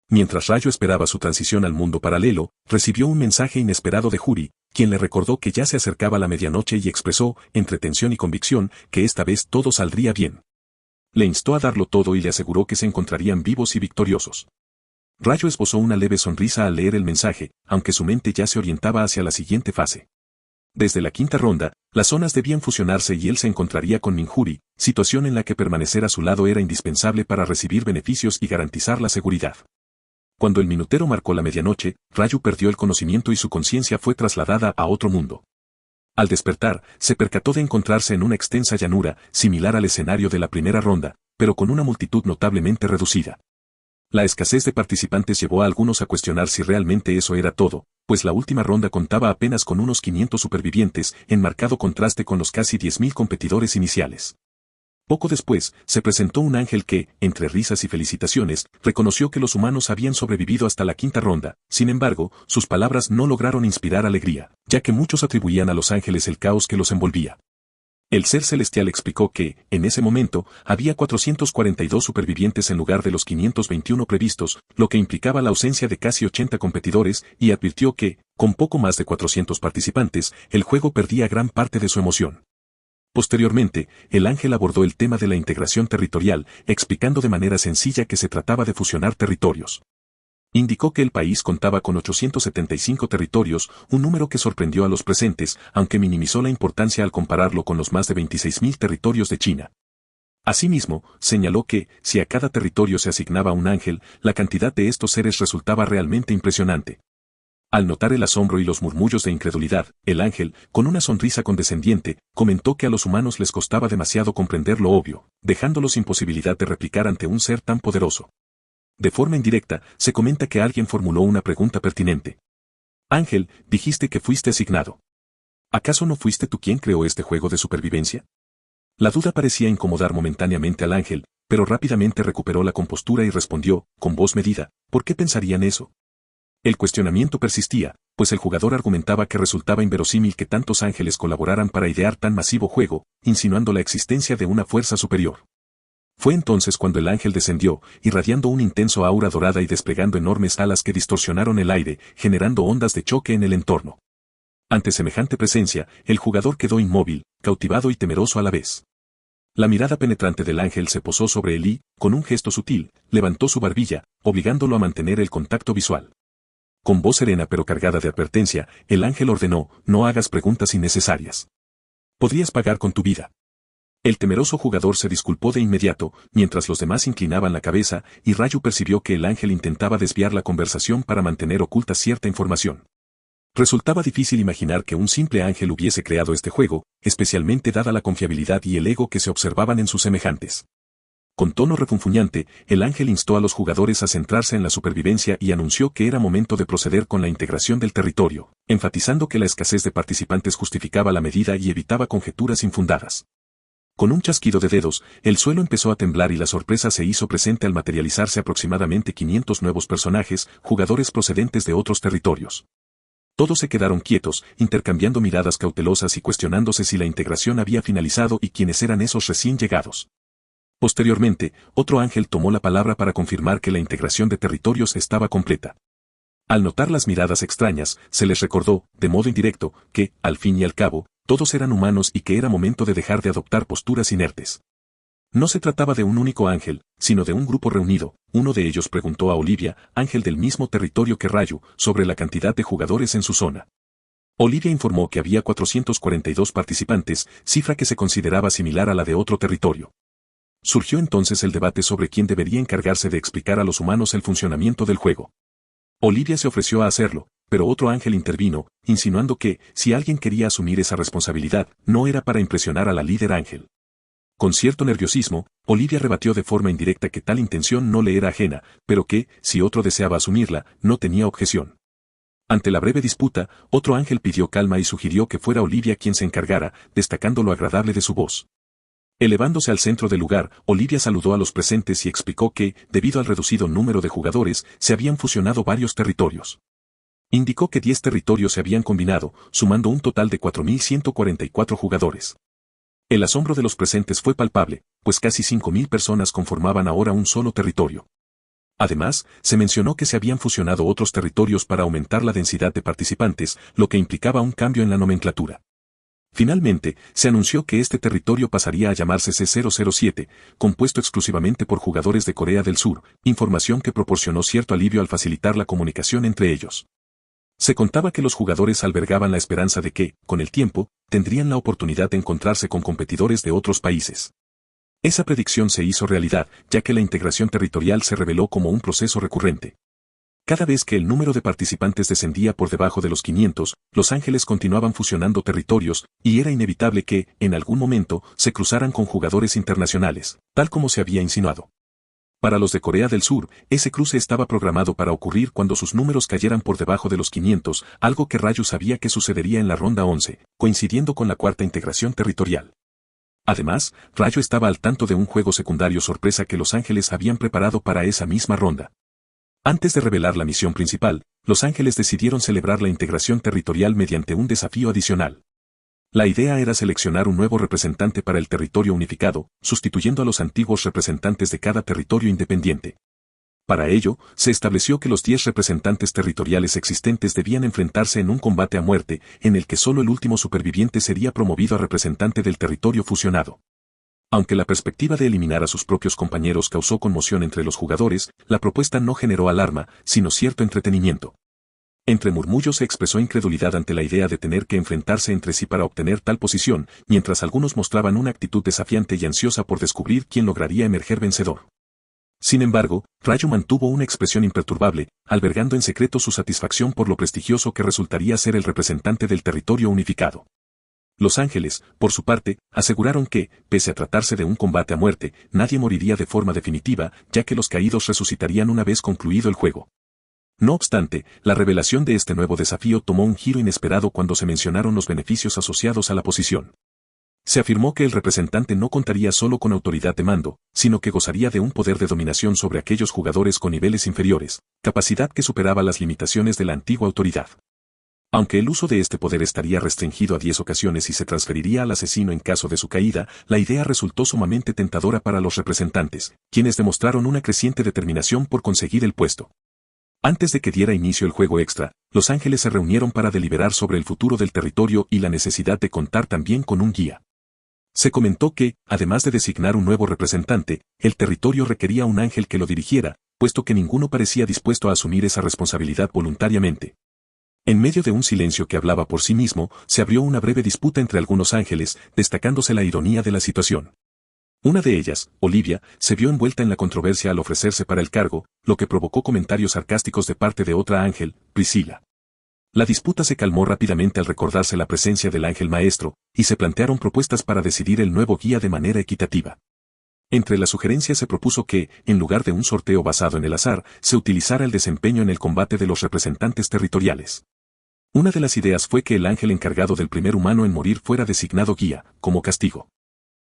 Mientras Rayo esperaba su transición al mundo paralelo, recibió un mensaje inesperado de Juri, quien le recordó que ya se acercaba la medianoche y expresó, entre tensión y convicción, que esta vez todo saldría bien. Le instó a darlo todo y le aseguró que se encontrarían vivos y victoriosos. Rayo esbozó una leve sonrisa al leer el mensaje, aunque su mente ya se orientaba hacia la siguiente fase. Desde la quinta ronda, las zonas debían fusionarse y él se encontraría con Minjuri, situación en la que permanecer a su lado era indispensable para recibir beneficios y garantizar la seguridad. Cuando el minutero marcó la medianoche, Rayo perdió el conocimiento y su conciencia fue trasladada a otro mundo. Al despertar, se percató de encontrarse en una extensa llanura, similar al escenario de la primera ronda, pero con una multitud notablemente reducida. La escasez de participantes llevó a algunos a cuestionar si realmente eso era todo, pues la última ronda contaba apenas con unos 500 supervivientes, en marcado contraste con los casi 10.000 competidores iniciales. Poco después, se presentó un ángel que, entre risas y felicitaciones, reconoció que los humanos habían sobrevivido hasta la quinta ronda. Sin embargo, sus palabras no lograron inspirar alegría, ya que muchos atribuían a los ángeles el caos que los envolvía. El ser celestial explicó que, en ese momento, había 442 supervivientes en lugar de los 521 previstos, lo que implicaba la ausencia de casi 80 competidores, y advirtió que, con poco más de 400 participantes, el juego perdía gran parte de su emoción. Posteriormente, el ángel abordó el tema de la integración territorial, explicando de manera sencilla que se trataba de fusionar territorios. Indicó que el país contaba con 875 territorios, un número que sorprendió a los presentes, aunque minimizó la importancia al compararlo con los más de 26.000 territorios de China. Asimismo, señaló que, si a cada territorio se asignaba un ángel, la cantidad de estos seres resultaba realmente impresionante. Al notar el asombro y los murmullos de incredulidad, el ángel, con una sonrisa condescendiente, comentó que a los humanos les costaba demasiado comprender lo obvio, dejándolos sin posibilidad de replicar ante un ser tan poderoso. De forma indirecta, se comenta que alguien formuló una pregunta pertinente. Ángel, dijiste que fuiste asignado. ¿Acaso no fuiste tú quien creó este juego de supervivencia? La duda parecía incomodar momentáneamente al ángel, pero rápidamente recuperó la compostura y respondió, con voz medida, ¿por qué pensarían eso? El cuestionamiento persistía, pues el jugador argumentaba que resultaba inverosímil que tantos ángeles colaboraran para idear tan masivo juego, insinuando la existencia de una fuerza superior. Fue entonces cuando el ángel descendió, irradiando un intenso aura dorada y desplegando enormes alas que distorsionaron el aire, generando ondas de choque en el entorno. Ante semejante presencia, el jugador quedó inmóvil, cautivado y temeroso a la vez. La mirada penetrante del ángel se posó sobre él y, con un gesto sutil, levantó su barbilla, obligándolo a mantener el contacto visual. Con voz serena pero cargada de advertencia, el ángel ordenó, no hagas preguntas innecesarias. Podrías pagar con tu vida. El temeroso jugador se disculpó de inmediato, mientras los demás inclinaban la cabeza, y Rayu percibió que el ángel intentaba desviar la conversación para mantener oculta cierta información. Resultaba difícil imaginar que un simple ángel hubiese creado este juego, especialmente dada la confiabilidad y el ego que se observaban en sus semejantes. Con tono refunfuñante, el ángel instó a los jugadores a centrarse en la supervivencia y anunció que era momento de proceder con la integración del territorio, enfatizando que la escasez de participantes justificaba la medida y evitaba conjeturas infundadas. Con un chasquido de dedos, el suelo empezó a temblar y la sorpresa se hizo presente al materializarse aproximadamente 500 nuevos personajes, jugadores procedentes de otros territorios. Todos se quedaron quietos, intercambiando miradas cautelosas y cuestionándose si la integración había finalizado y quiénes eran esos recién llegados. Posteriormente, otro ángel tomó la palabra para confirmar que la integración de territorios estaba completa. Al notar las miradas extrañas, se les recordó, de modo indirecto, que, al fin y al cabo, todos eran humanos y que era momento de dejar de adoptar posturas inertes. No se trataba de un único ángel, sino de un grupo reunido. Uno de ellos preguntó a Olivia, ángel del mismo territorio que Rayu, sobre la cantidad de jugadores en su zona. Olivia informó que había 442 participantes, cifra que se consideraba similar a la de otro territorio. Surgió entonces el debate sobre quién debería encargarse de explicar a los humanos el funcionamiento del juego. Olivia se ofreció a hacerlo, pero otro ángel intervino, insinuando que, si alguien quería asumir esa responsabilidad, no era para impresionar a la líder ángel. Con cierto nerviosismo, Olivia rebatió de forma indirecta que tal intención no le era ajena, pero que, si otro deseaba asumirla, no tenía objeción. Ante la breve disputa, otro ángel pidió calma y sugirió que fuera Olivia quien se encargara, destacando lo agradable de su voz. Elevándose al centro del lugar, Olivia saludó a los presentes y explicó que, debido al reducido número de jugadores, se habían fusionado varios territorios. Indicó que 10 territorios se habían combinado, sumando un total de 4.144 jugadores. El asombro de los presentes fue palpable, pues casi 5.000 personas conformaban ahora un solo territorio. Además, se mencionó que se habían fusionado otros territorios para aumentar la densidad de participantes, lo que implicaba un cambio en la nomenclatura. Finalmente, se anunció que este territorio pasaría a llamarse C007, compuesto exclusivamente por jugadores de Corea del Sur, información que proporcionó cierto alivio al facilitar la comunicación entre ellos. Se contaba que los jugadores albergaban la esperanza de que, con el tiempo, tendrían la oportunidad de encontrarse con competidores de otros países. Esa predicción se hizo realidad, ya que la integración territorial se reveló como un proceso recurrente. Cada vez que el número de participantes descendía por debajo de los 500, Los Ángeles continuaban fusionando territorios, y era inevitable que, en algún momento, se cruzaran con jugadores internacionales, tal como se había insinuado. Para los de Corea del Sur, ese cruce estaba programado para ocurrir cuando sus números cayeran por debajo de los 500, algo que Rayo sabía que sucedería en la ronda 11, coincidiendo con la cuarta integración territorial. Además, Rayo estaba al tanto de un juego secundario sorpresa que Los Ángeles habían preparado para esa misma ronda. Antes de revelar la misión principal, Los Ángeles decidieron celebrar la integración territorial mediante un desafío adicional. La idea era seleccionar un nuevo representante para el territorio unificado, sustituyendo a los antiguos representantes de cada territorio independiente. Para ello, se estableció que los 10 representantes territoriales existentes debían enfrentarse en un combate a muerte, en el que solo el último superviviente sería promovido a representante del territorio fusionado. Aunque la perspectiva de eliminar a sus propios compañeros causó conmoción entre los jugadores, la propuesta no generó alarma, sino cierto entretenimiento. Entre murmullos se expresó incredulidad ante la idea de tener que enfrentarse entre sí para obtener tal posición, mientras algunos mostraban una actitud desafiante y ansiosa por descubrir quién lograría emerger vencedor. Sin embargo, Rayo mantuvo una expresión imperturbable, albergando en secreto su satisfacción por lo prestigioso que resultaría ser el representante del territorio unificado. Los Ángeles, por su parte, aseguraron que, pese a tratarse de un combate a muerte, nadie moriría de forma definitiva, ya que los caídos resucitarían una vez concluido el juego. No obstante, la revelación de este nuevo desafío tomó un giro inesperado cuando se mencionaron los beneficios asociados a la posición. Se afirmó que el representante no contaría solo con autoridad de mando, sino que gozaría de un poder de dominación sobre aquellos jugadores con niveles inferiores, capacidad que superaba las limitaciones de la antigua autoridad. Aunque el uso de este poder estaría restringido a 10 ocasiones y se transferiría al asesino en caso de su caída, la idea resultó sumamente tentadora para los representantes, quienes demostraron una creciente determinación por conseguir el puesto. Antes de que diera inicio el juego extra, Los Ángeles se reunieron para deliberar sobre el futuro del territorio y la necesidad de contar también con un guía. Se comentó que, además de designar un nuevo representante, el territorio requería un ángel que lo dirigiera, puesto que ninguno parecía dispuesto a asumir esa responsabilidad voluntariamente. En medio de un silencio que hablaba por sí mismo, se abrió una breve disputa entre algunos ángeles, destacándose la ironía de la situación. Una de ellas, Olivia, se vio envuelta en la controversia al ofrecerse para el cargo, lo que provocó comentarios sarcásticos de parte de otra ángel, Priscila. La disputa se calmó rápidamente al recordarse la presencia del ángel maestro, y se plantearon propuestas para decidir el nuevo guía de manera equitativa. Entre las sugerencias se propuso que, en lugar de un sorteo basado en el azar, se utilizara el desempeño en el combate de los representantes territoriales. Una de las ideas fue que el ángel encargado del primer humano en morir fuera designado guía, como castigo.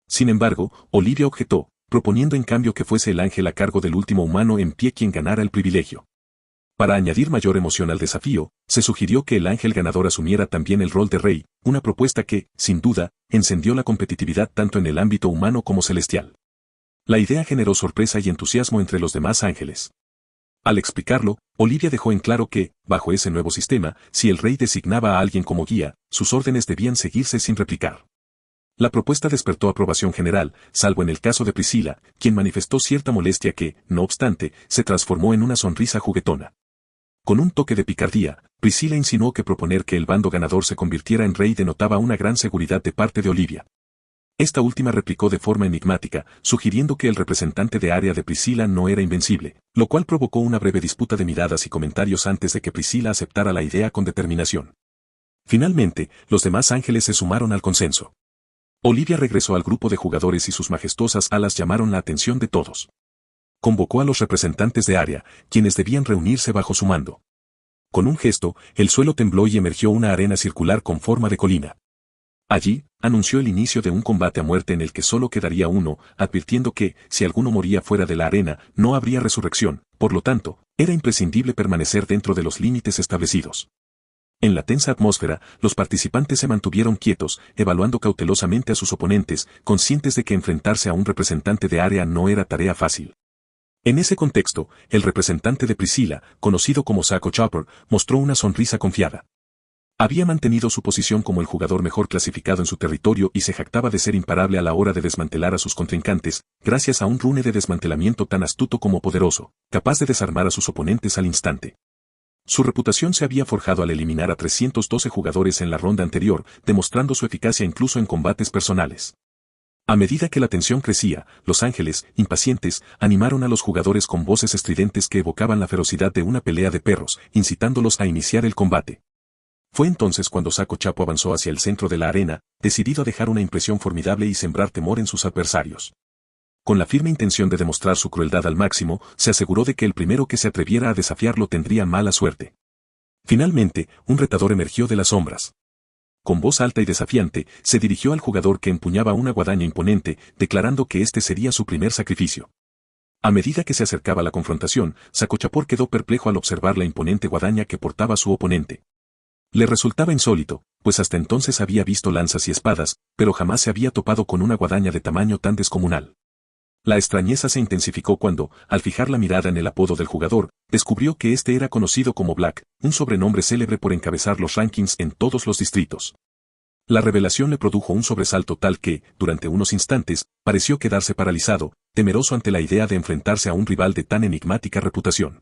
Sin embargo, Olivia objetó, proponiendo en cambio que fuese el ángel a cargo del último humano en pie quien ganara el privilegio. Para añadir mayor emoción al desafío, se sugirió que el ángel ganador asumiera también el rol de rey, una propuesta que, sin duda, encendió la competitividad tanto en el ámbito humano como celestial. La idea generó sorpresa y entusiasmo entre los demás ángeles. Al explicarlo, Olivia dejó en claro que, bajo ese nuevo sistema, si el rey designaba a alguien como guía, sus órdenes debían seguirse sin replicar. La propuesta despertó aprobación general, salvo en el caso de Priscila, quien manifestó cierta molestia que, no obstante, se transformó en una sonrisa juguetona. Con un toque de picardía, Priscila insinuó que proponer que el bando ganador se convirtiera en rey denotaba una gran seguridad de parte de Olivia. Esta última replicó de forma enigmática, sugiriendo que el representante de área de Priscila no era invencible, lo cual provocó una breve disputa de miradas y comentarios antes de que Priscila aceptara la idea con determinación. Finalmente, los demás ángeles se sumaron al consenso. Olivia regresó al grupo de jugadores y sus majestuosas alas llamaron la atención de todos. Convocó a los representantes de área, quienes debían reunirse bajo su mando. Con un gesto, el suelo tembló y emergió una arena circular con forma de colina. Allí, anunció el inicio de un combate a muerte en el que solo quedaría uno, advirtiendo que, si alguno moría fuera de la arena, no habría resurrección, por lo tanto, era imprescindible permanecer dentro de los límites establecidos. En la tensa atmósfera, los participantes se mantuvieron quietos, evaluando cautelosamente a sus oponentes, conscientes de que enfrentarse a un representante de área no era tarea fácil. En ese contexto, el representante de Priscilla, conocido como Saco Chopper, mostró una sonrisa confiada. Había mantenido su posición como el jugador mejor clasificado en su territorio y se jactaba de ser imparable a la hora de desmantelar a sus contrincantes, gracias a un rune de desmantelamiento tan astuto como poderoso, capaz de desarmar a sus oponentes al instante. Su reputación se había forjado al eliminar a 312 jugadores en la ronda anterior, demostrando su eficacia incluso en combates personales. A medida que la tensión crecía, los ángeles, impacientes, animaron a los jugadores con voces estridentes que evocaban la ferocidad de una pelea de perros, incitándolos a iniciar el combate. Fue entonces cuando Saco Chapo avanzó hacia el centro de la arena, decidido a dejar una impresión formidable y sembrar temor en sus adversarios. Con la firme intención de demostrar su crueldad al máximo, se aseguró de que el primero que se atreviera a desafiarlo tendría mala suerte. Finalmente, un retador emergió de las sombras. Con voz alta y desafiante, se dirigió al jugador que empuñaba una guadaña imponente, declarando que este sería su primer sacrificio. A medida que se acercaba la confrontación, Saco Chapor quedó perplejo al observar la imponente guadaña que portaba su oponente. Le resultaba insólito, pues hasta entonces había visto lanzas y espadas, pero jamás se había topado con una guadaña de tamaño tan descomunal. La extrañeza se intensificó cuando, al fijar la mirada en el apodo del jugador, descubrió que este era conocido como Black, un sobrenombre célebre por encabezar los rankings en todos los distritos. La revelación le produjo un sobresalto tal que, durante unos instantes, pareció quedarse paralizado, temeroso ante la idea de enfrentarse a un rival de tan enigmática reputación.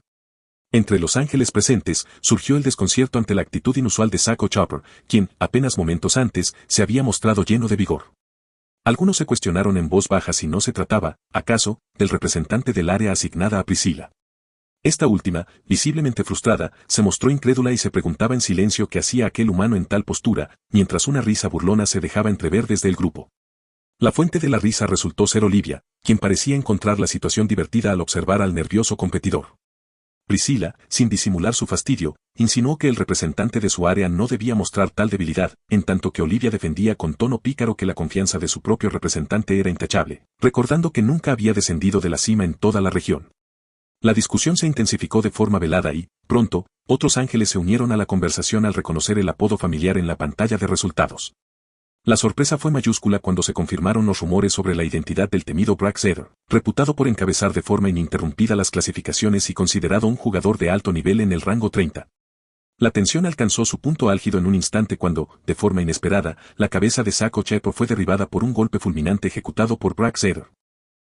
Entre los ángeles presentes, surgió el desconcierto ante la actitud inusual de Saco Chopper, quien, apenas momentos antes, se había mostrado lleno de vigor. Algunos se cuestionaron en voz baja si no se trataba, acaso, del representante del área asignada a Priscilla. Esta última, visiblemente frustrada, se mostró incrédula y se preguntaba en silencio qué hacía aquel humano en tal postura, mientras una risa burlona se dejaba entrever desde el grupo. La fuente de la risa resultó ser Olivia, quien parecía encontrar la situación divertida al observar al nervioso competidor. Priscilla, sin disimular su fastidio, insinuó que el representante de su área no debía mostrar tal debilidad, en tanto que Olivia defendía con tono pícaro que la confianza de su propio representante era intachable, recordando que nunca había descendido de la cima en toda la región. La discusión se intensificó de forma velada y, pronto, otros ángeles se unieron a la conversación al reconocer el apodo familiar en la pantalla de resultados. La sorpresa fue mayúscula cuando se confirmaron los rumores sobre la identidad del temido Blackseeder, reputado por encabezar de forma ininterrumpida las clasificaciones y considerado un jugador de alto nivel en el rango 30. La tensión alcanzó su punto álgido en un instante cuando, de forma inesperada, la cabeza de Saco Chepo fue derribada por un golpe fulminante ejecutado por Blackseeder.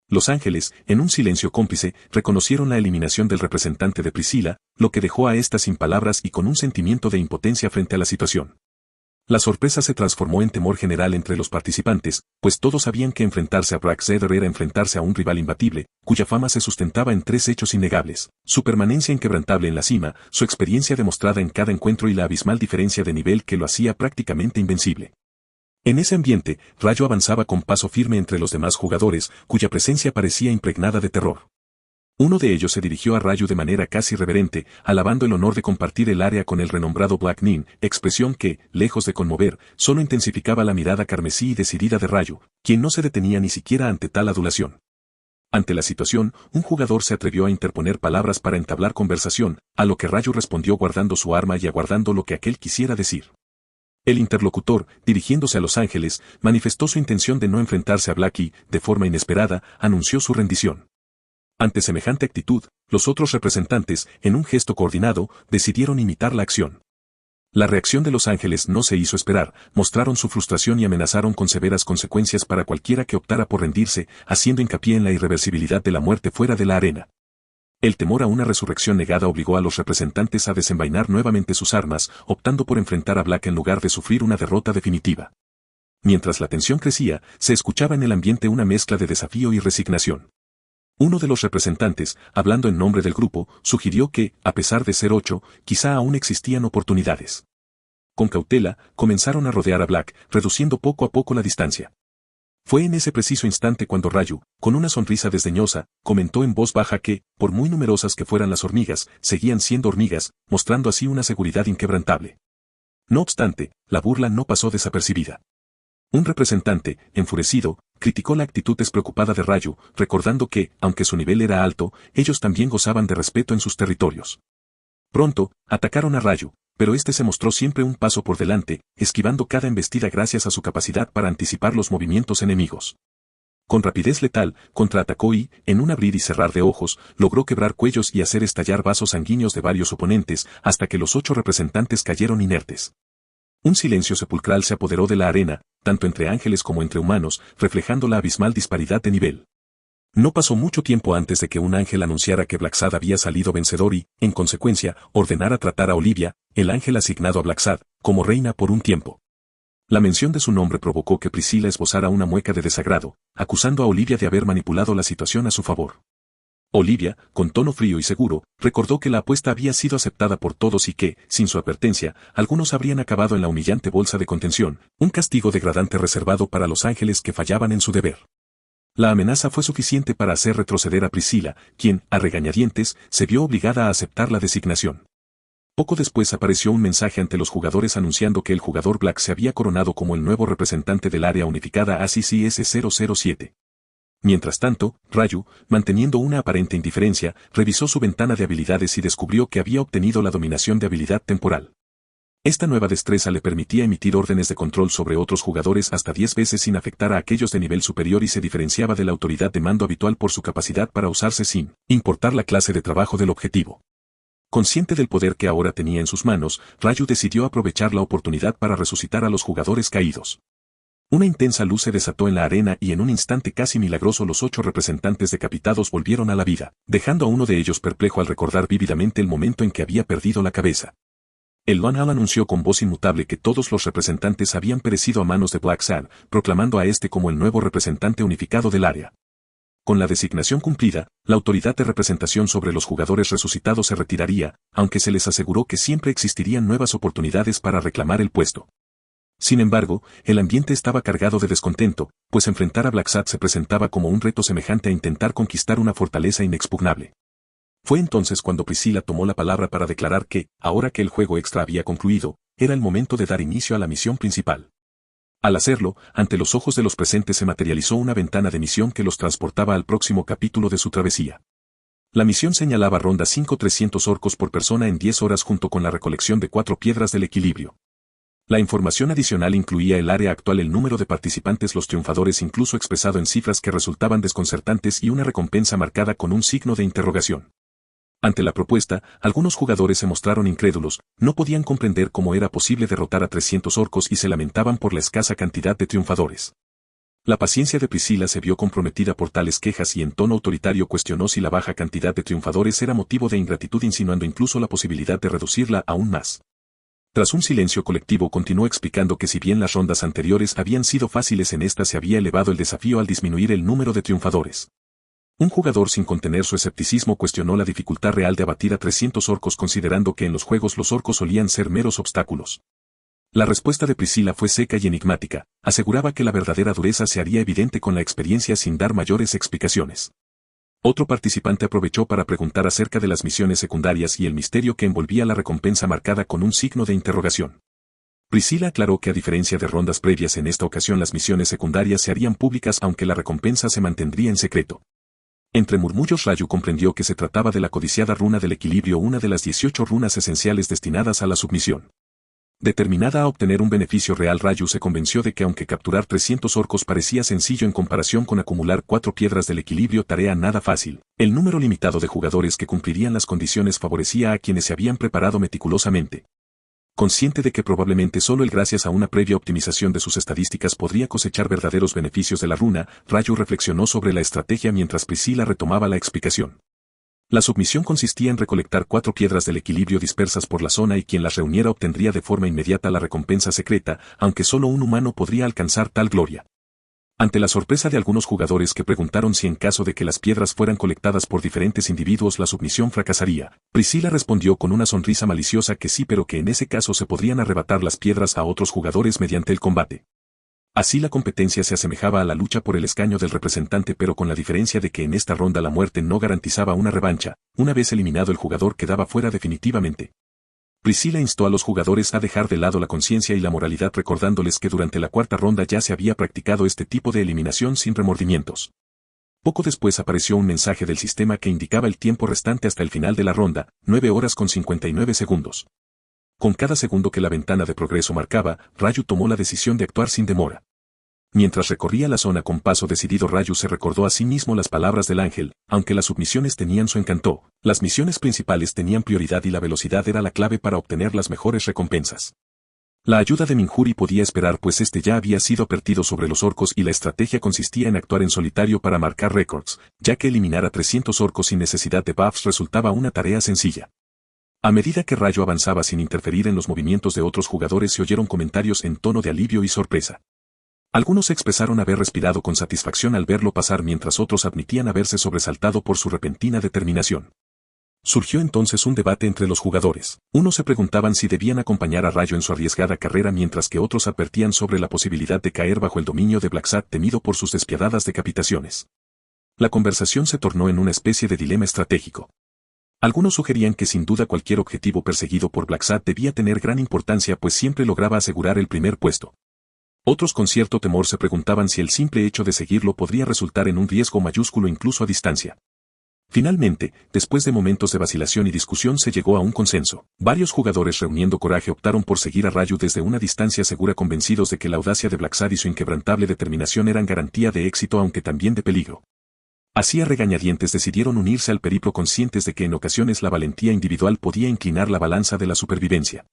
Los ángeles, en un silencio cómplice, reconocieron la eliminación del representante de Priscilla, lo que dejó a ésta sin palabras y con un sentimiento de impotencia frente a la situación. La sorpresa se transformó en temor general entre los participantes, pues todos sabían que enfrentarse a Blackseeder era enfrentarse a un rival imbatible, cuya fama se sustentaba en tres hechos innegables: su permanencia inquebrantable en la cima, su experiencia demostrada en cada encuentro y la abismal diferencia de nivel que lo hacía prácticamente invencible. En ese ambiente, Rayo avanzaba con paso firme entre los demás jugadores, cuya presencia parecía impregnada de terror. Uno de ellos se dirigió a Rayo de manera casi reverente, alabando el honor de compartir el área con el renombrado Black Nin, expresión que, lejos de conmover, solo intensificaba la mirada carmesí y decidida de Rayo, quien no se detenía ni siquiera ante tal adulación. Ante la situación, un jugador se atrevió a interponer palabras para entablar conversación, a lo que Rayo respondió guardando su arma y aguardando lo que aquel quisiera decir. El interlocutor, dirigiéndose a Los Ángeles, manifestó su intención de no enfrentarse a Black y, de forma inesperada, anunció su rendición. Ante semejante actitud, los otros representantes, en un gesto coordinado, decidieron imitar la acción. La reacción de Los Ángeles no se hizo esperar, mostraron su frustración y amenazaron con severas consecuencias para cualquiera que optara por rendirse, haciendo hincapié en la irreversibilidad de la muerte fuera de la arena. El temor a una resurrección negada obligó a los representantes a desenvainar nuevamente sus armas, optando por enfrentar a Black en lugar de sufrir una derrota definitiva. Mientras la tensión crecía, se escuchaba en el ambiente una mezcla de desafío y resignación. Uno de los representantes, hablando en nombre del grupo, sugirió que, a pesar de ser 8, quizá aún existían oportunidades. Con cautela, comenzaron a rodear a Black, reduciendo poco a poco la distancia. Fue en ese preciso instante cuando Rayu, con una sonrisa desdeñosa, comentó en voz baja que, por muy numerosas que fueran las hormigas, seguían siendo hormigas, mostrando así una seguridad inquebrantable. No obstante, la burla no pasó desapercibida. Un representante, enfurecido, criticó la actitud despreocupada de Rayu, recordando que, aunque su nivel era alto, ellos también gozaban de respeto en sus territorios. Pronto, atacaron a Rayu, pero este se mostró siempre un paso por delante, esquivando cada embestida gracias a su capacidad para anticipar los movimientos enemigos. Con rapidez letal, contraatacó y, en un abrir y cerrar de ojos, logró quebrar cuellos y hacer estallar vasos sanguíneos de varios oponentes, hasta que los 8 representantes cayeron inertes. Un silencio sepulcral se apoderó de la arena, tanto entre ángeles como entre humanos, reflejando la abismal disparidad de nivel. No pasó mucho tiempo antes de que un ángel anunciara que Blacksad había salido vencedor y, en consecuencia, ordenara tratar a Olivia, el ángel asignado a Blacksad, como reina por un tiempo. La mención de su nombre provocó que Priscilla esbozara una mueca de desagrado, acusando a Olivia de haber manipulado la situación a su favor. Olivia, con tono frío y seguro, recordó que la apuesta había sido aceptada por todos y que, sin su advertencia, algunos habrían acabado en la humillante bolsa de contención, un castigo degradante reservado para los ángeles que fallaban en su deber. La amenaza fue suficiente para hacer retroceder a Priscilla, quien, a regañadientes, se vio obligada a aceptar la designación. Poco después apareció un mensaje ante los jugadores anunciando que el jugador Black se había coronado como el nuevo representante del área unificada ACCS-007. Mientras tanto, Ryu, manteniendo una aparente indiferencia, revisó su ventana de habilidades y descubrió que había obtenido la dominación de habilidad temporal. Esta nueva destreza le permitía emitir órdenes de control sobre otros jugadores hasta 10 veces sin afectar a aquellos de nivel superior y se diferenciaba de la autoridad de mando habitual por su capacidad para usarse sin importar la clase de trabajo del objetivo. Consciente del poder que ahora tenía en sus manos, Ryu decidió aprovechar la oportunidad para resucitar a los jugadores caídos. Una intensa luz se desató en la arena y en un instante casi milagroso los 8 representantes decapitados volvieron a la vida, dejando a uno de ellos perplejo al recordar vívidamente el momento en que había perdido la cabeza. El Lionel anunció con voz inmutable que todos los representantes habían perecido a manos de Blacksad, proclamando a este como el nuevo representante unificado del área. Con la designación cumplida, la autoridad de representación sobre los jugadores resucitados se retiraría, aunque se les aseguró que siempre existirían nuevas oportunidades para reclamar el puesto. Sin embargo, el ambiente estaba cargado de descontento, pues enfrentar a Blacksad se presentaba como un reto semejante a intentar conquistar una fortaleza inexpugnable. Fue entonces cuando Priscilla tomó la palabra para declarar que, ahora que el juego extra había concluido, era el momento de dar inicio a la misión principal. Al hacerlo, ante los ojos de los presentes se materializó una ventana de misión que los transportaba al próximo capítulo de su travesía. La misión señalaba ronda 5-300 orcos por persona en 10 horas junto con la recolección de 4 piedras del equilibrio. La información adicional incluía el área actual, el número de participantes, los triunfadores incluso expresado en cifras que resultaban desconcertantes y una recompensa marcada con un signo de interrogación. Ante la propuesta, algunos jugadores se mostraron incrédulos, no podían comprender cómo era posible derrotar a 300 orcos y se lamentaban por la escasa cantidad de triunfadores. La paciencia de Priscilla se vio comprometida por tales quejas y en tono autoritario cuestionó si la baja cantidad de triunfadores era motivo de ingratitud, insinuando incluso la posibilidad de reducirla aún más. Tras un silencio colectivo continuó explicando que si bien las rondas anteriores habían sido fáciles, en esta se había elevado el desafío al disminuir el número de triunfadores. Un jugador sin contener su escepticismo cuestionó la dificultad real de abatir a 300 orcos considerando que en los juegos los orcos solían ser meros obstáculos. La respuesta de Priscilla fue seca y enigmática, aseguraba que la verdadera dureza se haría evidente con la experiencia sin dar mayores explicaciones. Otro participante aprovechó para preguntar acerca de las misiones secundarias y el misterio que envolvía la recompensa marcada con un signo de interrogación. Priscilla aclaró que a diferencia de rondas previas, en esta ocasión las misiones secundarias se harían públicas aunque la recompensa se mantendría en secreto. Entre murmullos Ryu comprendió que se trataba de la codiciada runa del equilibrio, una de las 18 runas esenciales destinadas a la submisión. Determinada a obtener un beneficio real, Ryu se convenció de que aunque capturar 300 orcos parecía sencillo en comparación con acumular 4 piedras del equilibrio, tarea nada fácil, el número limitado de jugadores que cumplirían las condiciones favorecía a quienes se habían preparado meticulosamente. Consciente de que probablemente solo él, gracias a una previa optimización de sus estadísticas, podría cosechar verdaderos beneficios de la runa, Ryu reflexionó sobre la estrategia mientras Priscilla retomaba la explicación. La submisión consistía en recolectar 4 piedras del equilibrio dispersas por la zona y quien las reuniera obtendría de forma inmediata la recompensa secreta, aunque solo un humano podría alcanzar tal gloria. Ante la sorpresa de algunos jugadores que preguntaron si en caso de que las piedras fueran colectadas por diferentes individuos la submisión fracasaría, Priscilla respondió con una sonrisa maliciosa que sí, pero que en ese caso se podrían arrebatar las piedras a otros jugadores mediante el combate. Así la competencia se asemejaba a la lucha por el escaño del representante, pero con la diferencia de que en esta ronda la muerte no garantizaba una revancha, una vez eliminado el jugador quedaba fuera definitivamente. Priscilla instó a los jugadores a dejar de lado la conciencia y la moralidad, recordándoles que durante la 4ª ronda ya se había practicado este tipo de eliminación sin remordimientos. Poco después apareció un mensaje del sistema que indicaba el tiempo restante hasta el final de la ronda, 9 horas con 59 segundos. Con cada segundo que la ventana de progreso marcaba, Ryu tomó la decisión de actuar sin demora. Mientras recorría la zona con paso decidido, Ryu se recordó a sí mismo las palabras del ángel: aunque las submisiones tenían su encanto, las misiones principales tenían prioridad y la velocidad era la clave para obtener las mejores recompensas. La ayuda de Minjuri podía esperar, pues este ya había sido advertido sobre los orcos y la estrategia consistía en actuar en solitario para marcar récords, ya que eliminar a 300 orcos sin necesidad de buffs resultaba una tarea sencilla. A medida que Ryu avanzaba sin interferir en los movimientos de otros jugadores, se oyeron comentarios en tono de alivio y sorpresa. Algunos expresaron haber respirado con satisfacción al verlo pasar, mientras otros admitían haberse sobresaltado por su repentina determinación. Surgió entonces un debate entre los jugadores. Unos se preguntaban si debían acompañar a Ryu en su arriesgada carrera, mientras que otros advertían sobre la posibilidad de caer bajo el dominio de Blacksad, temido por sus despiadadas decapitaciones. La conversación se tornó en una especie de dilema estratégico. Algunos sugerían que sin duda cualquier objetivo perseguido por Blacksad debía tener gran importancia, pues siempre lograba asegurar el primer puesto. Otros con cierto temor se preguntaban si el simple hecho de seguirlo podría resultar en un riesgo mayúsculo incluso a distancia. Finalmente, después de momentos de vacilación y discusión, se llegó a un consenso. Varios jugadores, reuniendo coraje, optaron por seguir a Ryu desde una distancia segura, convencidos de que la audacia de Blacksad y su inquebrantable determinación eran garantía de éxito, aunque también de peligro. Así, a regañadientes, decidieron unirse al periplo, conscientes de que en ocasiones la valentía individual podía inclinar la balanza de la supervivencia.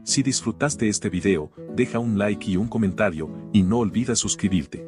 Si disfrutaste este video, deja un like y un comentario, y no olvides suscribirte.